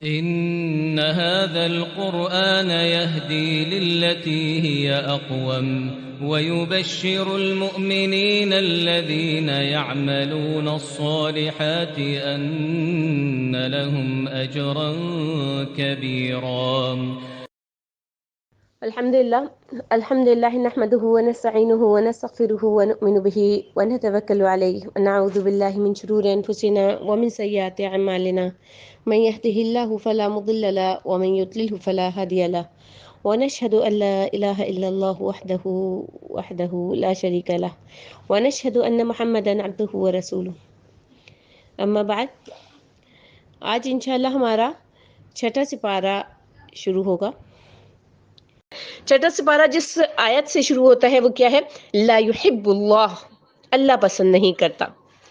إن هذا القرآن يهدي للتي هي أقوم ويبشر المؤمنين الذين يعملون الصالحات أن لهم أجرا كبيرا. الحمد لله نحمده ونستعينه ونستغفره ونؤمن به ونتوكل عليه ونعوذ بالله من شرور أنفسنا ومن سيئات أعمالنا من يهده الله فلا مضل له ومن يضلله فلا هادي له ونشهد أن لا إله إلا الله وحده لا شريك له ونشهد أن محمدا عبده ورسوله. اما بعد، آج انشاءاللہ ہمارا چھٹا سپارہ شروع ہوگا. چھٹا سپارہ جس آیت سے شروع ہوتا ہے وہ کیا ہے؟ لا يحب اللہ، اللہ پسند نہیں کرتا،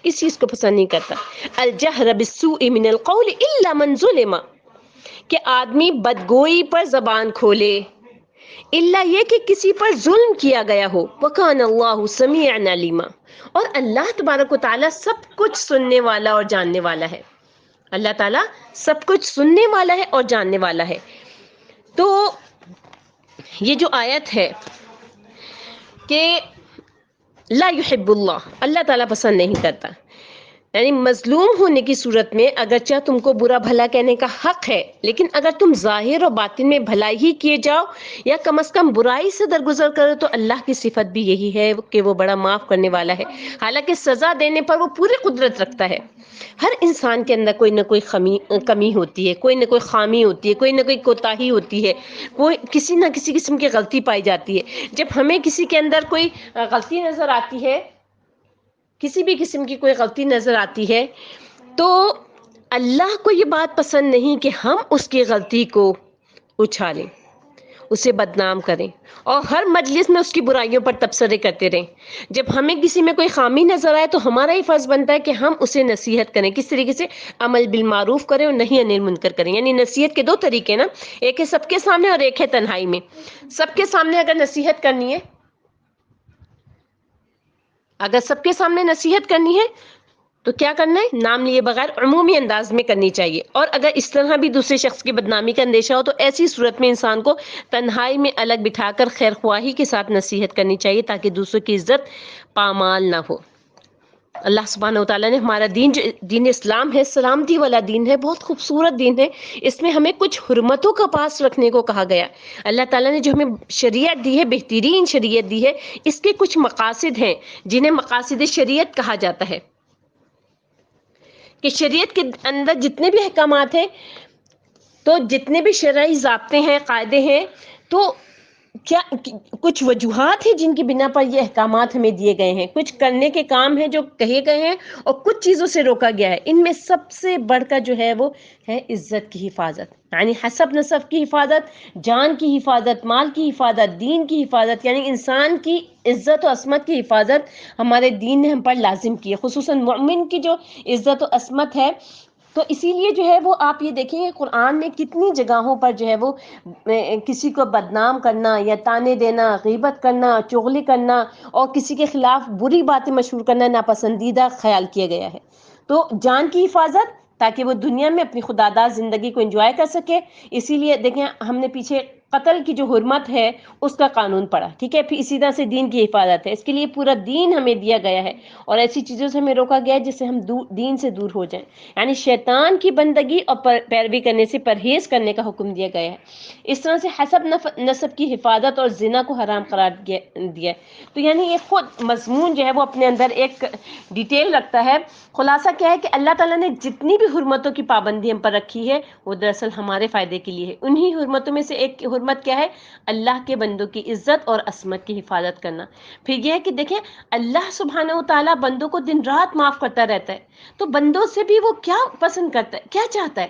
کس چیز کو پسند نہیں کرتا؟ الجہر بالسوء من القول الا من ظلم، کہ آدمی بدگوئی پر زبان کھولے، الا یہ کہ کسی پر ظلم کیا گیا ہو. وکان اللہ سمیعا علیما، اور اللہ تبارک و تعالیٰ سب کچھ سننے والا اور جاننے والا ہے. اللہ تعالیٰ سب کچھ سننے والا ہے اور جاننے والا ہے. تو یہ جو آیت ہے کہ لا يحب اللہ، اللہ تعالیٰ پسند نہیں کرتا، یعنی مظلوم ہونے کی صورت میں اگرچہ تم کو برا بھلا کہنے کا حق ہے، لیکن اگر تم ظاہر اور باطن میں بھلائی ہی کیے جاؤ یا کم از کم برائی سے درگزر کرو تو اللہ کی صفت بھی یہی ہے کہ وہ بڑا معاف کرنے والا ہے. حالانکہ سزا دینے پر وہ پوری قدرت رکھتا ہے. ہر انسان کے اندر کوئی نہ کوئی کمی ہوتی ہے، کوئی نہ کوئی خامی ہوتی ہے، کوئی نہ کوئی کوتاہی ہوتی ہے، کوئی کسی نہ کسی قسم کی غلطی پائی جاتی ہے. جب ہمیں کسی کے اندر کوئی غلطی نظر آتی ہے، کسی بھی قسم کی کوئی غلطی نظر آتی ہے، تو اللہ کو یہ بات پسند نہیں کہ ہم اس کی غلطی کو اچھالیں، اسے بدنام کریں اور ہر مجلس میں اس کی برائیوں پر تبصرے کرتے رہیں. جب ہمیں کسی میں کوئی خامی نظر آئے تو ہمارا ہی فرض بنتا ہے کہ ہم اسے نصیحت کریں. کس طریقے سے؟ عمل بالمعروف کریں اور نہی عن المنکر کریں. یعنی نصیحت کے دو طریقے نا، ایک ہے سب کے سامنے اور ایک ہے تنہائی میں. سب کے سامنے اگر نصیحت کرنی ہے، اگر سب کے سامنے نصیحت کرنی ہے تو کیا کرنا ہے؟ نام لیے بغیر عمومی انداز میں کرنی چاہیے. اور اگر اس طرح بھی دوسرے شخص کی بدنامی کا اندیشہ ہو تو ایسی صورت میں انسان کو تنہائی میں الگ بٹھا کر خیر خواہی کے ساتھ نصیحت کرنی چاہیے تاکہ دوسروں کی عزت پامال نہ ہو. اللہ سبحانہ وتعالیٰ نے ہمارا دین جو دین اسلام ہے، سلامتی والا دین ہے، بہت خوبصورت دین ہے. اس میں ہمیں کچھ حرمتوں کا پاس رکھنے کو کہا گیا. اللہ تعالیٰ نے جو ہمیں شریعت دی ہے، بہترین شریعت دی ہے، اس کے کچھ مقاصد ہیں جنہیں مقاصد شریعت کہا جاتا ہے. کہ شریعت کے اندر جتنے بھی احکامات ہیں، تو جتنے بھی شرعی ضابطے ہیں، قاعدے ہیں، تو کیا کچھ وجوہات ہیں جن کی بنا پر یہ احکامات ہمیں دیے گئے ہیں. کچھ کرنے کے کام ہیں جو کہے گئے ہیں اور کچھ چیزوں سے روکا گیا ہے. ان میں سب سے بڑھ کر جو ہے وہ ہے عزت کی حفاظت، یعنی حسب نسب کی حفاظت، جان کی حفاظت، مال کی حفاظت، دین کی حفاظت، یعنی انسان کی عزت و عصمت کی حفاظت ہمارے دین نے ہم پر لازم کی ہے. خصوصاً مومن کی جو عزت و عصمت ہے، تو اسی لیے جو ہے وہ آپ یہ دیکھیں کہ قرآن میں کتنی جگہوں پر جو ہے وہ کسی کو بدنام کرنا یا طعنے دینا، غیبت کرنا، چغلی کرنا اور کسی کے خلاف بری باتیں مشہور کرنا ناپسندیدہ خیال کیا گیا ہے. تو جان کی حفاظت تاکہ وہ دنیا میں اپنی خودآزاد زندگی کو انجوائے کر سکے. اسی لیے دیکھیں ہم نے پیچھے قتل کی جو حرمت ہے اس کا قانون پڑھا، ٹھیک ہے. پھر اسی طرح سے دین کی حفاظت ہے، اس کے لیے پورا دین ہمیں دیا گیا ہے اور ایسی چیزوں سے ہمیں روکا گیا ہے جس سے ہم دین سے دور ہو جائیں. یعنی شیطان کی بندگی اور پیروی کرنے سے پرہیز کرنے کا حکم دیا گیا ہے. اس طرح سے حسب نسب کی حفاظت اور زنا کو حرام قرار دیا ہے. تو یعنی یہ خود مضمون جو ہے وہ اپنے اندر ایک ڈیٹیل رکھتا ہے. خلاصہ کیا ہے کہ اللہ تعالیٰ نے جتنی بھی حرمتوں کی پابندی ہم پر رکھی ہے وہ دراصل ہمارے فائدے کے لیے ہے. انہی حرمتوں میں سے ایک حرمت کیا ہے؟ اللہ کے بندوں کی عزت اور عصمت کی حفاظت کرنا. پھر یہ ہے کہ دیکھیں اللہ سبحانہ و تعالیٰ بندوں کو دن رات معاف کرتا رہتا ہے. تو بندوں سے بھی وہ کیا پسند کرتا ہے، کیا چاہتا ہے؟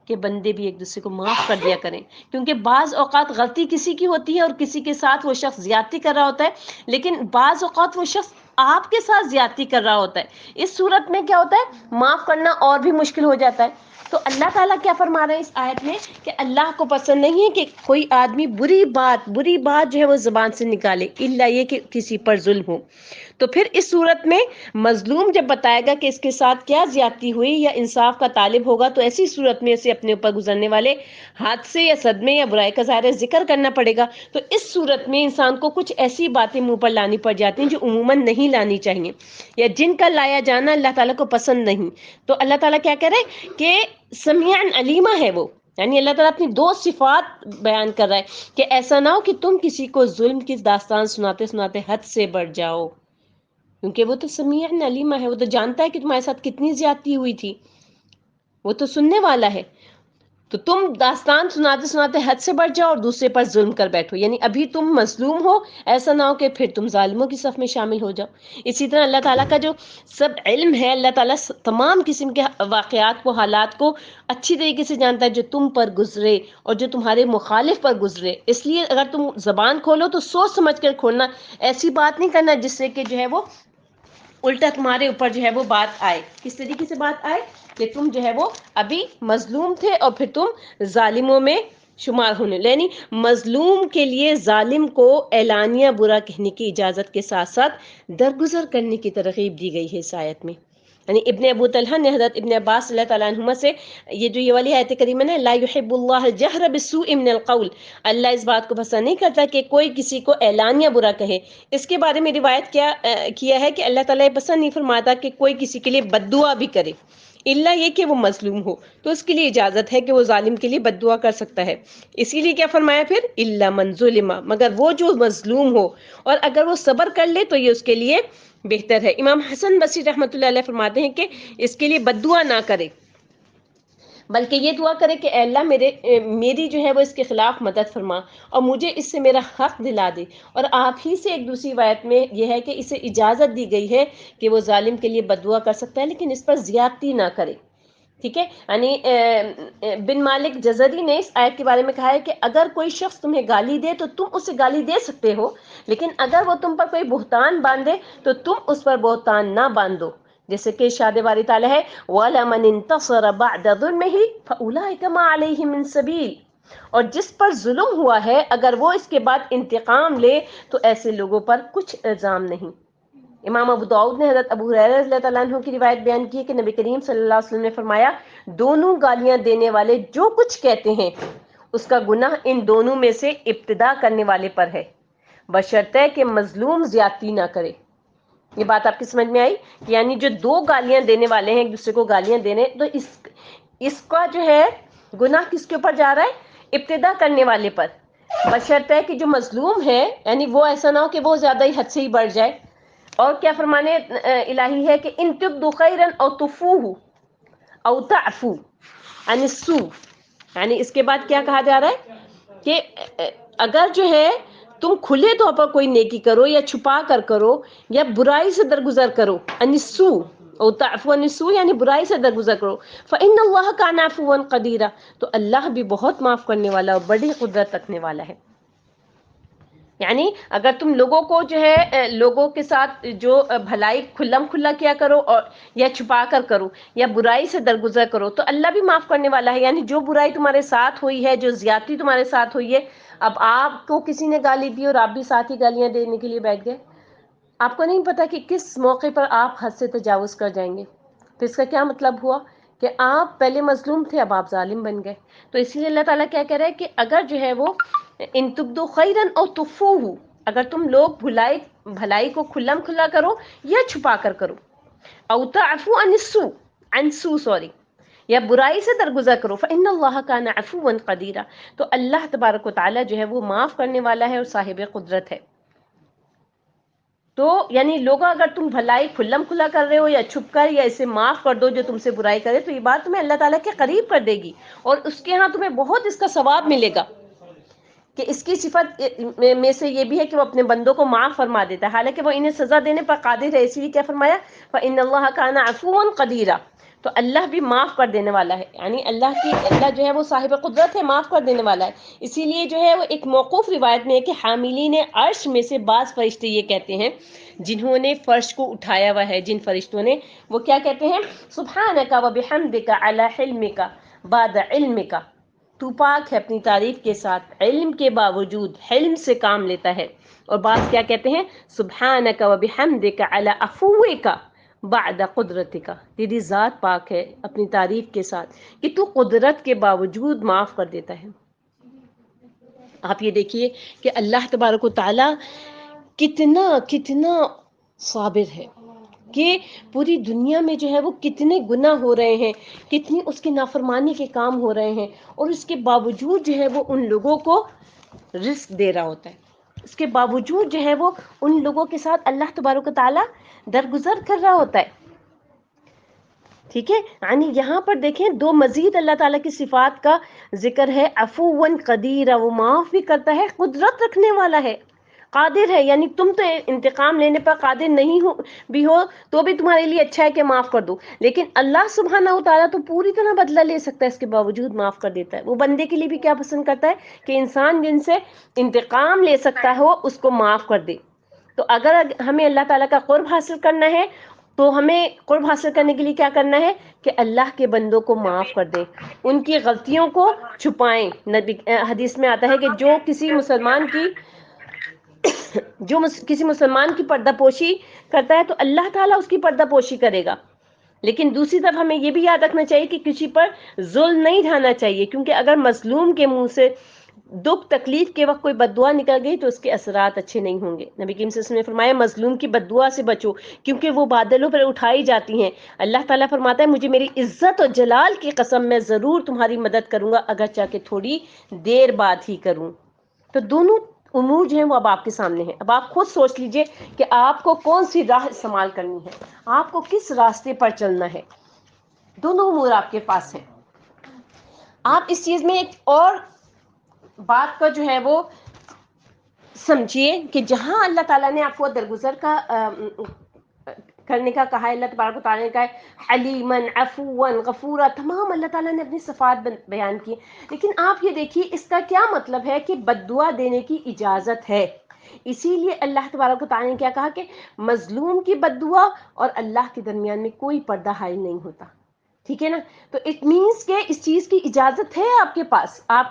کہ بندے بھی ایک دوسرے کو معاف کر دیا کریں. کیونکہ بعض اوقات غلطی کسی کی ہوتی ہے اور کسی کے ساتھ وہ شخص زیادتی کر رہا ہوتا ہے، لیکن بعض اوقات وہ شخص آپ کے ساتھ زیادتی کر رہا ہوتا ہے. اس صورت میں کیا ہوتا ہے؟ معاف کرنا اور بھی مشکل ہو جاتا ہے. تو اللہ تعالیٰ کیا فرما رہے ہیں اس آیت میں کہ اللہ کو پسند نہیں ہے کہ کوئی آدمی بری بات جو ہے وہ زبان سے نکالے، الا یہ کہ کسی پر ظلم ہو. تو پھر اس صورت میں مظلوم جب بتائے گا کہ اس کے ساتھ کیا زیادتی ہوئی یا انصاف کا طالب ہوگا، تو ایسی صورت میں اسے اپنے اوپر گزرنے والے حادثے یا صدمے یا برائی کا ظاہر ذکر کرنا پڑے گا۔ تو اس صورت میں انسان کو کچھ ایسی باتیں منہ پر لانی پڑ جاتی ہیں جو عموماً نہیں لانی چاہیے، یا جن کا لایا جانا اللہ تعالیٰ کو پسند نہیں۔ تو اللہ تعالیٰ کیا کہہ رہے ہیں کہ سمیع علیمہ ہے وہ، یعنی اللہ تعالیٰ اپنی دو صفات بیان کر رہا ہے کہ ایسا نہ ہو کہ تم کسی کو ظلم کی داستان سناتے سناتے حد سے بڑھ جاؤ، کیونکہ وہ تو سمیع علیمہ ہے، وہ تو جانتا ہے کہ تمہارے ساتھ کتنی زیادتی ہوئی تھی، وہ تو سننے والا ہے۔ تو تم داستان سناتے سناتے حد سے بڑھ جاؤ اور دوسرے پر ظلم کر بیٹھو، یعنی ابھی تم مظلوم ہو، ایسا نہ ہو کہ پھر تم ظالموں کی صف میں شامل ہو جاؤ۔ اسی طرح اللہ تعالیٰ کا جو سب علم ہے، اللہ تعالیٰ تمام قسم کے واقعات کو، حالات کو اچھی طریقے سے جانتا ہے جو تم پر گزرے اور جو تمہارے مخالف پر گزرے۔ اس لیے اگر تم زبان کھولو تو سوچ سمجھ کر کھولنا، ایسی بات نہیں کرنا جس سے کہ جو ہے وہ الٹا تمہارے اوپر جو ہے وہ بات آئے۔ کس طریقے سے بات آئے کہ تم جو ہے وہ ابھی مظلوم تھے اور پھر تم ظالموں میں شمار ہونے، یعنی مظلوم کے لیے ظالم کو اعلانیہ برا کہنے کی اجازت کے ساتھ ساتھ درگزر کرنے کی ترغیب دی گئی ہے اس آیت میں۔ یعنی ابن ابو طلحہ نے حضرت ابن عباس اللہ تعالیٰ عنہما سے یہ والی آیت کریمہ ہے، لا یحب اللہ الجہر بالسوء من القول، اللہ اس بات کو پسند نہیں کرتا کہ کوئی کسی کو اعلانیہ برا کہے۔ اس کے بارے میں روایت کیا ہے کہ اللہ تعالیٰ یہ پسند نہیں فرماتا کہ کوئی کسی کے لیے بد دعا بھی کرے، الا یہ کہ وہ مظلوم ہو، تو اس کے لیے اجازت ہے کہ وہ ظالم کے لیے بد دعا کر سکتا ہے۔ اسی لیے کیا فرمایا پھر، الا من ظلم، مگر وہ جو مظلوم ہو، اور اگر وہ صبر کر لے تو یہ اس کے لیے بہتر ہے۔ امام حسن بصری رحمۃ اللہ علیہ فرماتے ہیں کہ اس کے لیے بد دعا نہ کرے، بلکہ یہ دعا کرے کہ اے اللہ میری جو ہے وہ اس کے خلاف مدد فرما اور مجھے اس سے میرا حق دلا دے۔ اور آپ ہی سے ایک دوسری روایت میں یہ ہے کہ اسے اجازت دی گئی ہے کہ وہ ظالم کے لیے بد دعا کر سکتا ہے، لیکن اس پر زیادتی نہ کرے۔ ٹھیک ہے، یعنی بن مالک جزری نے اس آیت کے بارے میں کہا ہے کہ اگر کوئی شخص تمہیں گالی دے تو تم اسے گالی دے سکتے ہو، لیکن اگر وہ تم پر کوئی بہتان باندھے تو تم اس پر بہتان نہ باندھو، جیسے کہ ارشاد باری تعالیٰ ہے وَلَمَنِ انتَصَرَ بَعْدَ ظُلْمِهِ فَأُولَٰئِكَ مَا عَلَيْهِم مِّن سَبِيلٍ، اور جس پر ظلم ہوا ہے اگر وہ اس کے بعد انتقام لے تو ایسے لوگوں پر کچھ الزام نہیں۔ امام ابو داؤد نے حضرت ابو ہریرہ رضی اللہ تعالیٰ عنہ کی روایت بیان کی ہے کہ نبی کریم صلی اللہ علیہ وسلم نے فرمایا، دونوں گالیاں دینے والے جو کچھ کہتے ہیں اس کا گناہ ان دونوں میں سے ابتدا کرنے والے پر ہے، بشرطے کہ مظلوم زیادتی نہ کرے۔ یہ بات آپ کی سمجھ میں آئی؟ یعنی جو دو گالیاں دینے والے ہیں، ایک دوسرے کو گالیاں دینے، تو اس کا جو ہے گناہ کس کے اوپر جا رہا ہے؟ ابتدا کرنے والے پر، بشرطے کہ جو مظلوم ہے یعنی وہ ایسا نہ ہو کہ وہ زیادہ ہی حد سے ہی بڑھ جائے۔ اور کیا فرمانے الہی ہے کہ ان تبدوا خیرا او تخفوه او تعفو عن السوء، یعنی اس کے بعد کیا کہا جا رہا ہے کہ اگر جو ہے تم کھلے طور پر کوئی نیکی کرو یا چھپا کر کرو یا برائی سے درگزر کرو، عن السوء او تعفو عن السوء یعنی برائی سے درگزر کرو، فإن اللہ کان عفوا قدیرا، تو اللہ بھی بہت معاف کرنے والا اور بڑی قدرت رکھنے والا ہے۔ یعنی اگر تم لوگوں کو جو ہے لوگوں کے ساتھ جو بھلائی کھلم کھلا کیا کرو اور یا چھپا کر کرو یا برائی سے درگزر کرو تو اللہ بھی معاف کرنے والا ہے۔ یعنی جو برائی تمہارے ساتھ ہوئی ہے، جو زیادتی تمہارے ساتھ ہوئی ہے، اب آپ کو کسی نے گالی دی اور آپ بھی ساتھ ہی گالیاں دینے کے لیے بیٹھ گئے، آپ کو نہیں پتا کہ کس موقع پر آپ حد سے تجاوز کر جائیں گے، تو اس کا کیا مطلب ہوا کہ آپ پہلے مظلوم تھے، اب آپ ظالم بن گئے۔ تو اسی لیے اللہ تعالیٰ کیا کہہ رہا ہے کہ اگر جو ہے وہ ان تبدوا خیرا او تخفوه، اگر تم لوگ بھلائی کو کھلم کھلا کرو یا چھپا کر کرو، او تعفو عن السوء یا برائی سے درگزر کرو، فإن اللہ کان عفوا قدیرا، تو اللہ تبارک و تعالیٰ جو ہے وہ معاف کرنے والا ہے اور صاحب قدرت ہے۔ تو یعنی لوگوں اگر تم بھلائی کھلم کھلا کر رہے ہو یا چھپ کر یا اسے معاف کر دو جو تم سے برائی کرے، تو یہ بات تمہیں اللہ تعالیٰ کے قریب کر دے گی اور اس کے ہاں تمہیں بہت اس کا ثواب ملے گا، کہ اس کی صفت میں سے یہ بھی ہے کہ وہ اپنے بندوں کو معاف فرما دیتا ہے، حالانکہ وہ انہیں سزا دینے پر قادر ہے۔ اسی لیے کیا فرمایا، فإن اللہ کان عفوا قدیرا، تو اللہ بھی معاف کر دینے والا ہے، یعنی اللہ جو ہے وہ صاحب قدرت ہے، معاف کر دینے والا ہے۔ اسی لیے جو ہے وہ ایک موقوف روایت میں ہے کہ حاملین عرش میں سے بعض فرشتے یہ کہتے ہیں جنہوں نے فرش کو اٹھایا ہوا ہے، جن فرشتوں نے، وہ کیا کہتے ہیں، سبحانک و بحمدک علی حلمک بعد علمک، تو پاک ہے اپنی تعریف کے ساتھ، علم کے باوجود علم سے کام لیتا ہے. اور بعض کیا کہتے ہیں، سبحانک و بحمدک علی عفوک بعد قدرتک، تیری ذات پاک ہے اپنی تعریف کے ساتھ کہ تو قدرت کے باوجود معاف کر دیتا ہے. آپ یہ دیکھیے کہ اللہ تبارک و تعالی کتنا صابر ہے، کہ پوری دنیا میں جو ہے وہ کتنے گناہ ہو رہے ہیں، کتنی اس کی نافرمانی کے کام ہو رہے ہیں، اور اس کے باوجود جو ہے وہ ان لوگوں کو رزق دے رہا ہوتا ہے. اس کے باوجود جو ہے وہ ان لوگوں کے ساتھ اللہ تبارک و تعالی درگزر کر رہا ہوتا ہے. ٹھیک ہے، یعنی یہاں پر دیکھیں دو مزید اللہ تعالیٰ کی صفات کا ذکر ہے. عفواً قدیر، وہ معاف بھی کرتا ہے، قدرت رکھنے والا ہے، قادر ہے. یعنی تم تو انتقام لینے پر قادر نہیں ہو بھی ہو تو بھی تمہارے لیے اچھا ہے کہ معاف کر دو، لیکن اللہ سبحانہ و تعالیٰ تو پوری طرح بدلہ لے سکتا ہے، اس کے باوجود معاف کر دیتا ہے. وہ بندے کے لیے بھی کیا پسند کرتا ہے کہ انسان جن سے انتقام لے سکتا ہو اس کو معاف کر دے. تو اگر ہمیں اللہ تعالیٰ کا قرب حاصل کرنا ہے تو ہمیں قرب حاصل کرنے کے لیے کیا کرنا ہے کہ اللہ کے بندوں کو معاف کر دیں، ان کی غلطیوں کو چھپائیں. نبی حدیث میں آتا ہے کہ جو کسی مسلمان کی پردہ پوشی کرتا ہے تو اللہ تعالیٰ اس کی پردہ پوشی کرے گا. لیکن دوسری طرف ہمیں یہ بھی یاد رکھنا چاہیے کہ کسی پر ظلم نہیں ڈھانا چاہیے، کیونکہ اگر مظلوم کے منہ سے دکھ تکلیف کے وقت کوئی بد دعا نکل گئی تو اس کے اثرات اچھے نہیں ہوں گے. نبی کریم صلی اللہ علیہ وسلم نے فرمایا مظلوم کی بد دعا سے بچو، کیونکہ وہ بادلوں پر اٹھائی جاتی ہیں. اللہ تعالیٰ فرماتا ہے مجھے میری عزت اور جلال کی قسم میں ضرور تمہاری مدد کروں گا، اگرچہ کہ تھوڑی دیر بعد ہی کروں. تو دونوں امور جو ہیں وہ اب آپ کے سامنے ہیں. اب آپ خود سوچ لیجئے کہ آپ کو کون سی راہ استعمال کرنی ہے، آپ کو کس راستے پر چلنا ہے. دونوں امور آپ کے پاس ہیں. آپ اس چیز میں ایک اور بات کا جو ہے وہ سمجھیے کہ جہاں اللہ تعالیٰ نے آپ کو درگزر کا کرنے کا کہا ہے، اللہ تبارک و تعالیٰ نے کہا ہے حلیمن عفواً غفورا، تمام اللہ تعالیٰ نے اپنی صفات بیان کی. لیکن آپ یہ دیکھیے اس کا کیا مطلب ہے کہ بد دعا دینے کی اجازت ہے. اسی لیے اللہ تبارک و تعالیٰ نے کیا کہا کہ مظلوم کی بد دعا اور اللہ کے درمیان میں کوئی پردہ حائل نہیں ہوتا. ٹھیک ہے نا، تو اٹ مینس کہ اس چیز کی اجازت ہے آپ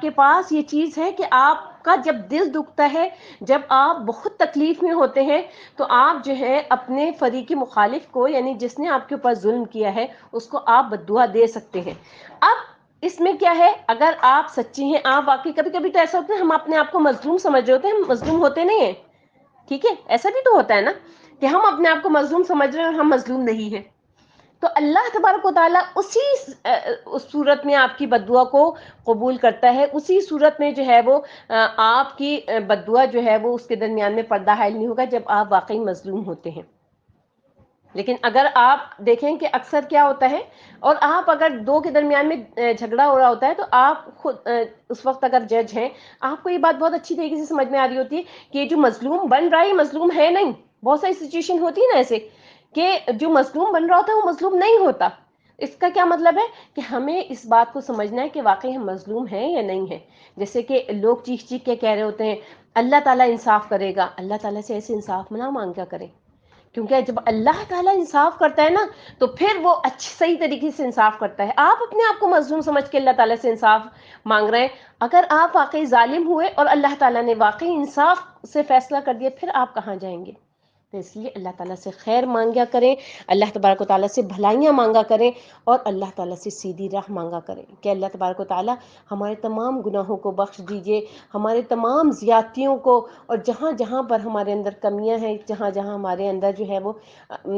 کے پاس یہ چیز ہے کہ آپ کا جب دل دکھتا ہے، جب آپ بہت تکلیف میں ہوتے ہیں تو آپ جو ہے اپنے فریق مخالف کو، یعنی جس نے آپ کے اوپر ظلم کیا ہے، اس کو آپ بد دعا دے سکتے ہیں. اب اس میں کیا ہے، اگر آپ سچی ہیں، آپ واقعی کبھی کبھی تو ایسا ہوتا ہے ہم اپنے آپ کو مظلوم سمجھ رہے ہوتے ہیں، ہم مظلوم ہوتے نہیں ہیں. ٹھیک ہے، ایسا بھی تو ہوتا ہے نا کہ ہم اپنے آپ کو مظلوم سمجھ رہے ہیں اور ہم مظلوم نہیں ہیں. تو اللہ تبارک و تعالیٰ اسی اس صورت میں آپ کی بد دعا کو قبول کرتا ہے، اسی صورت میں جو ہے وہ آپ کی بد دعا جو ہے وہ اس کے درمیان میں پردہ حائل نہیں ہوگا جب آپ واقعی مظلوم ہوتے ہیں. لیکن اگر آپ دیکھیں کہ اکثر کیا ہوتا ہے، اور آپ اگر دو کے درمیان میں جھگڑا ہو رہا ہوتا ہے تو آپ خود اس وقت اگر جج ہیں، آپ کو یہ بات بہت اچھی طریقے سے سمجھ میں آ رہی ہوتی ہے کہ یہ جو مظلوم بن رہا ہے مظلوم ہے نہیں. بہت ساری سچویشن ہوتی ہے نا ایسے کہ جو مظلوم بن رہا ہوتا ہے وہ مظلوم نہیں ہوتا. اس کا کیا مطلب ہے کہ ہمیں اس بات کو سمجھنا ہے کہ واقعی ہم مظلوم ہیں یا نہیں ہیں. جیسے کہ لوگ چیخ چیخ کے کہہ رہے ہوتے ہیں اللہ تعالیٰ انصاف کرے گا. اللہ تعالیٰ سے ایسے انصاف نہ مانگا کریں، کیونکہ جب اللہ تعالیٰ انصاف کرتا ہے نا تو پھر وہ صحیح طریقے سے انصاف کرتا ہے. آپ اپنے آپ کو مظلوم سمجھ کے اللہ تعالیٰ سے انصاف مانگ رہے ہیں، اگر آپ واقعی ظالم ہوئے اور اللہ تعالیٰ نے واقعی انصاف سے فیصلہ کر دیا، پھر آپ کہاں جائیں گے؟ تو اس لیے اللہ تعالیٰ سے خیر مانگا کریں، اللہ تبارک و تعالیٰ سے بھلائیاں مانگا کریں، اور اللہ تعالیٰ سے سیدھی راہ مانگا کریں کہ اللہ تبارک و تعالیٰ ہمارے تمام گناہوں کو بخش دیجئے، ہمارے تمام زیادتیوں کو، اور جہاں جہاں پر ہمارے اندر کمیاں ہیں، جہاں جہاں ہمارے اندر جو ہے وہ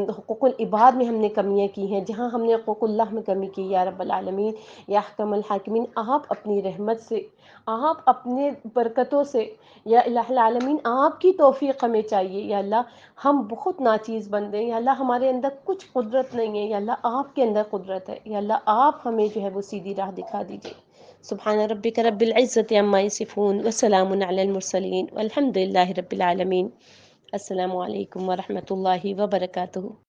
حقوق العباد میں ہم نے کمیاں کی ہیں، جہاں ہم نے حقوق اللہ میں کمی کی، یا رب العالمین یا احکم الحاکمین، آپ اپنی رحمت سے، آپ اپنے برکتوں سے، یا الہ العالمین آپ کی توفیق ہمیں چاہیے. یا اللہ ہم بہت ناچیز بندے ہیں، یا اللہ ہمارے اندر کچھ قدرت نہیں ہے، یا اللہ آپ کے اندر قدرت ہے، یا اللہ آپ ہمیں جو ہے وہ سیدھی راہ دکھا دیجیے. سبحان ربک رب العزت عما یصفون وسلام علی المرسلین والحمد للہ رب العالمین. السلام علیکم ورحمۃ اللہ وبرکاتہ.